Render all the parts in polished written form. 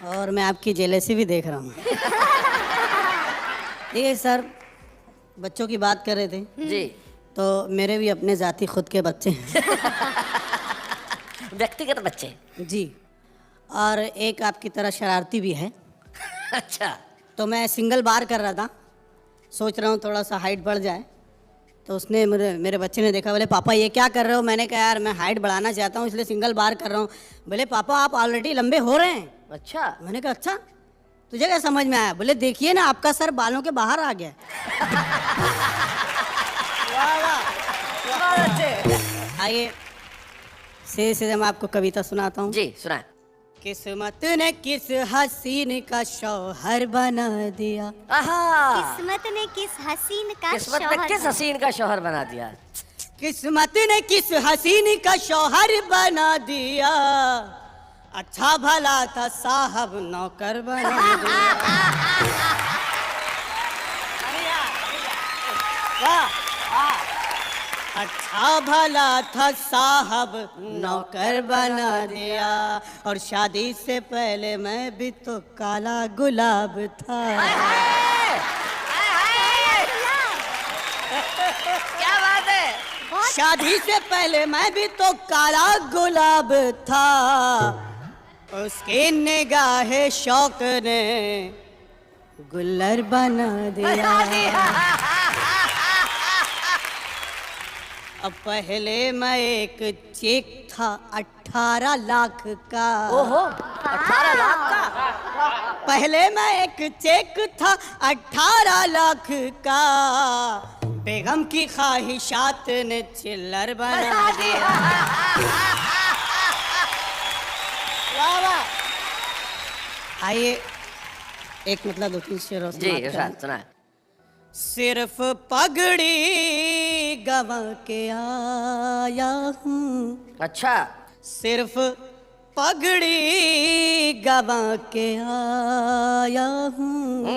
और मैं आपकी जेलेसी भी देख रहा हूँ। ठीक है सर, बच्चों की बात कर रहे थे जी। तो मेरे भी अपने जाति खुद के बच्चे हैं। व्यक्तिगत बच्चे। जी, और एक आपकी तरह शरारती भी है। अच्छा। तो मैं सिंगल बार कर रहा था, सोच रहा हूँ थोड़ा सा हाइट बढ़ जाए, तो उसने मेरे बच्चे ने देखा, बोले पापा ये क्या कर रहे हो? मैंने कहा यार मैं हाइट बढ़ाना चाहता हूँ इसलिए सिंगल बार कर रहा हूँ। बोले पापा आप ऑलरेडी लंबे हो रहे हैं। अच्छा। मैंने कहा अच्छा, तुझे क्या समझ में आया? बोले देखिए ना आपका सर बालों के बाहर आ गया। वाह वाह। आइए सीधे मैं आपको कविता सुनाता हूँ। जी सुनाए। किस्मत ने किस हसीन का शौहर बना दिया। किस्मत ने किस हसीन का किस्मत ने किस हसीन का शौहर बना दिया। किस्मत ने किस हसीन का शौहर बना दिया। अच्छा भला था साहब नौकर बना दिया। अच्छा भला था साहब नौकर बना दिया। और शादी से पहले मैं भी तो काला गुलाब था। क्या बात है। शादी से पहले मैं भी तो काला गुलाब था। उसकी निगाहे शौक ने गुल्लर बना दिया। अब पहले मैं एक चेक था 18 लाख का। ओहो 18 लाख का। पहले मैं एक चेक था 18 लाख का। बेगम की ख्वाहिशात ने चिल्लर बना दिया। वाह वाह। आइए एक मतलब दो तीन शेर जी इरशाद सुनाए। सिर्फ पगड़ी गवा के आया हूँ। अच्छा। सिर्फ पगड़ी गवा के आया हूँ।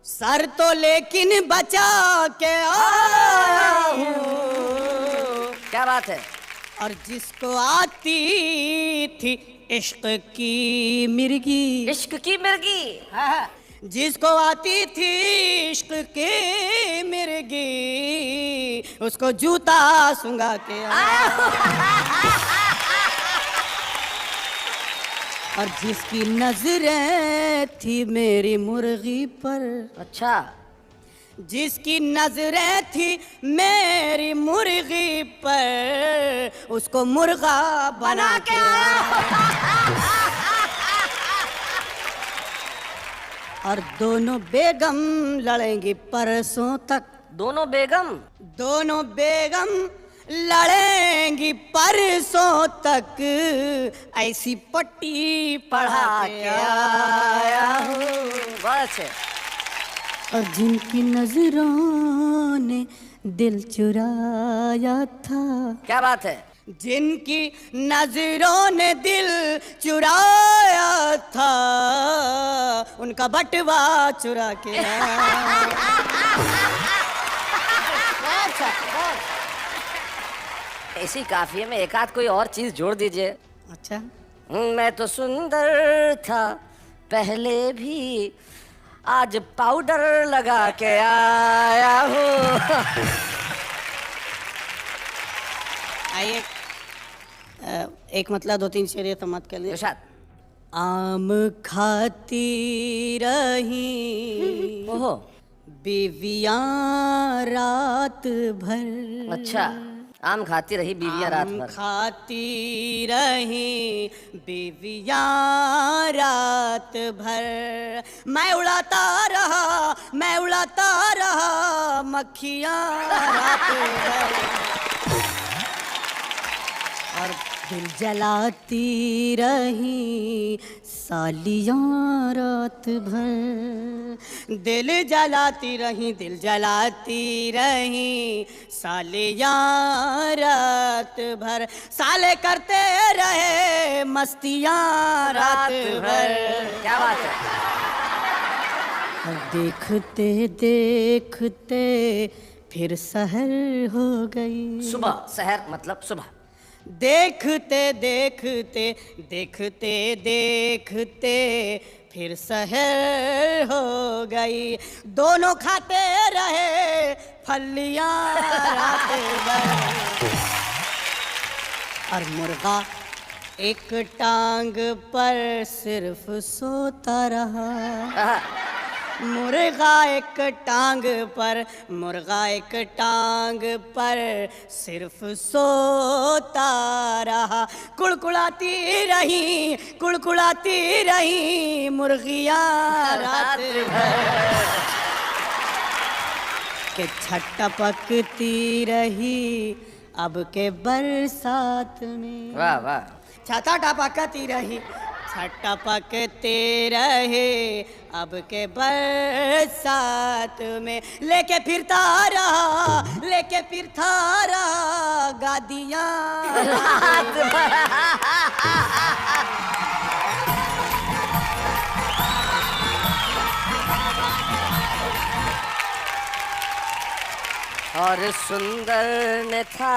सर तो लेकिन बचा के आया हूँ। क्या बात है। और जिसको आती थी इश्क की मिर्गी। इश्क की मिर्गी। जिसको आती थी इश्क की मिर्गी, उसको जूता सुंगा के आया। और जिसकी नजरें थी मेरी मुर्गी पर। अच्छा। जिसकी नजरें थी मेरी मुर्गी पर, उसको मुर्गा बना के और दोनों बेगम लड़ेंगी परसों तक। दोनों बेगम लड़ेंगी परसों तक। ऐसी पट्टी पढ़ा के आया हूँ। बस है। और जिनकी नजरों ने दिल चुराया था। क्या बात है। जिनकी नजरों ने दिल चुराया था, उनका बटवा चुरा के इसी काफिये में एक आध कोई और चीज जोड़ दीजिए। अच्छा। मैं तो सुंदर था पहले भी, आज पाउडर लगा के आया हूँ। आइए एक मतलब दो तीन शेर तो मत कर लीजिए। इरशाद। आम खाती रही ओहो। बीवियां रात भर। अच्छा। आम खाती रही बीवियां रात भर। खाती रही बीवियां रात भर। मैं उड़ाता रहा मक्खियां रात भर। और दिल जलाती रही सालियां रात भर। दिल जलाती रही सालियां रात भर। साले करते रहे मस्तियां रात भर। क्या बात है। और देखते देखते फिर सहर हो गई। सुबह। सहर मतलब सुबह। देखते देखते देखते देखते फिर सहर हो गई, दोनों खाते रहे फलियां रात भर। और मुर्गा एक टांग पर सिर्फ सोता रहा, मुर्गा एक टांग पर, मुर्गा एक टांग पर सिर्फ सोता रहा। कुड़कुड़ाती रही, कुड़कुड़ाती रही मुर्गियाँ रात भर, के छटपकती रही अब के बरसात में। वाह वाह। छाता टपकती रही, छटपकते रहे अब के बरसात में। लेके फिरता रहा, लेके फिरता रहा गादियाँ रात भर। और सुंदर ने था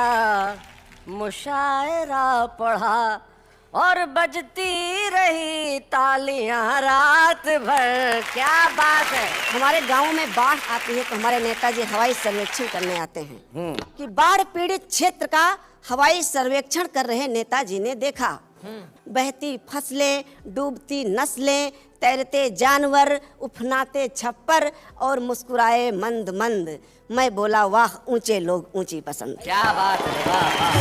मुशायरा पढ़ा और बजती रही तालियां रात भर। क्या बात है। हमारे गांव में बाढ़ आती है तो हमारे नेताजी हवाई सर्वेक्षण करने आते हैं कि बाढ़ पीड़ित क्षेत्र का हवाई सर्वेक्षण कर रहे नेताजी ने देखा बहती फसलें, डूबती नस्लें, तैरते जानवर, उफनाते छप्पर और मुस्कुराए मंद मंद। मैं बोला वाह ऊंचे लोग ऊंची पसंद। क्या बात है। वाह वाह।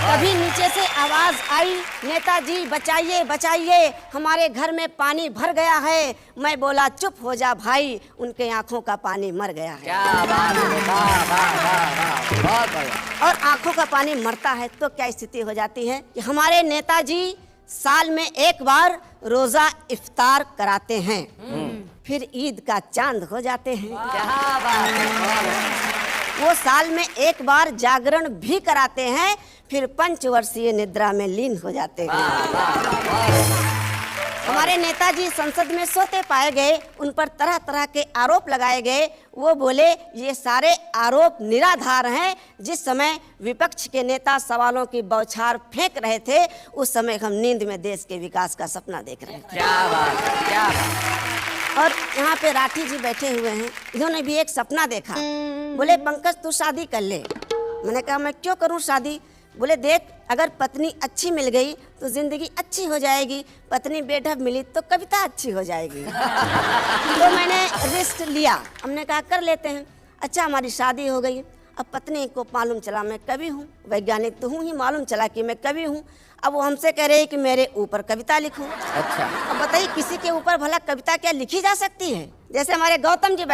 तभी नीचे से आवाज आई, नेताजी बचाइए बचाइए, हमारे घर में पानी भर गया है। मैं बोला चुप हो जा भाई, उनके आंखों का पानी मर गया है। क्या बात है। वाह वाह वाह वाह। बहुत बढ़िया। और आंखों का पानी मरता है तो क्या स्थिति हो जाती है कि हमारे नेताजी साल में एक बार रोजा इफ्तार कराते हैं, फिर ईद का चांद हो जाते हैं। क्या बात है। वो साल में एक बार जागरण भी कराते हैं, फिर पंचवर्षीय निद्रा में लीन हो जाते हैं। हमारे नेताजी संसद में सोते पाए गए, उन पर तरह तरह के आरोप लगाए गए। वो बोले ये सारे आरोप निराधार हैं। जिस समय विपक्ष के नेता सवालों की बौछार फेंक रहे थे, उस समय हम नींद में देश के विकास का सपना देख रहे थे। क्या बात है। क्या बात। और यहाँ पे राठी जी बैठे हुए हैं, इन्होंने भी एक सपना देखा। बोले पंकज तू शादी कर ले। मैंने कहा मैं क्यों करूँ शादी। बोले देख अगर पत्नी अच्छी मिल गई तो जिंदगी अच्छी हो जाएगी, पत्नी बेढब मिली तो कविता अच्छी हो जाएगी। तो मैंने रिस्क लिया, हमने कहा कर लेते हैं। अच्छा हमारी शादी हो गई। अब पत्नी को मालूम चला मैं कवि हूँ, वैज्ञानिक तो हूँ ही, मालूम चला कि मैं कवि हूँ। अब वो हमसे कह रहे हैं कि मेरे ऊपर कविता लिखूं। अच्छा। अब बताइए किसी के ऊपर भला कविता क्या लिखी जा सकती है। जैसे हमारे गौतम जी